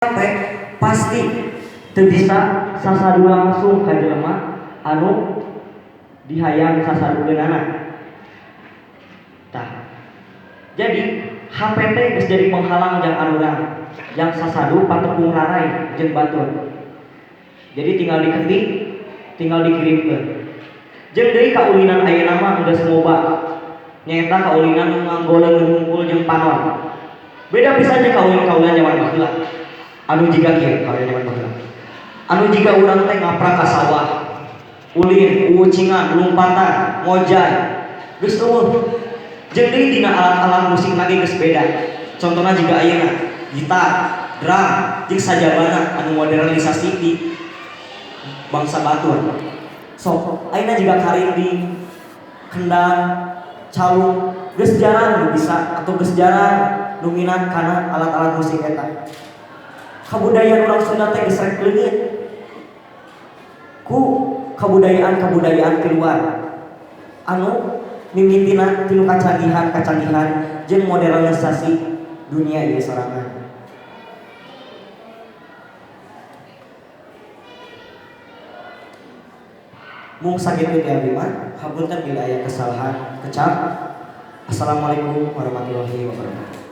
sampai pasti teu bisa sasadu langsung ka jelema anu dihayang sasadugeunana. Tah. Jadi HP teh geus jadi penghalang jeung arurang, yang sasadu patepung rarai jeung batur. Jadi tinggal diketik, tinggal dikirimkeun. Jeung deui kaulinan ayeuna mah geus loba. Nyaeta kaulinan nu nganggoleun hungkul jeung panon. Beda pisan jeung kaulinan zaman baheula. Anu jiga kieu kaulinan zaman baheula. Anu jiga urang teh ngaprak ka sawah. Ulin, ucingan, lumpatan, ngojay. Geus eueuh. Jeung deui dina alat-alat musik lagi geus beda. Contona jiga ayeuna gitar, drum, jeung sajabana anu modernisasi di bangsa batur. Sok ayeuna jiga karinding, kendang, calung geus jarang nu bisa atau geus jarang nu minat kana alat-alat musik eta. Kabudayaan urang Sunda teh geus rek leungit ku kabudayaan keluar anu mimitina tinu kacanggihan jeung modernisasi dunia ieu sorangan. Mung sakitu teh abdi mah, hapunten bila aya kesalahan kecap. Assalamualaikum warahmatullahi wabarakatuh.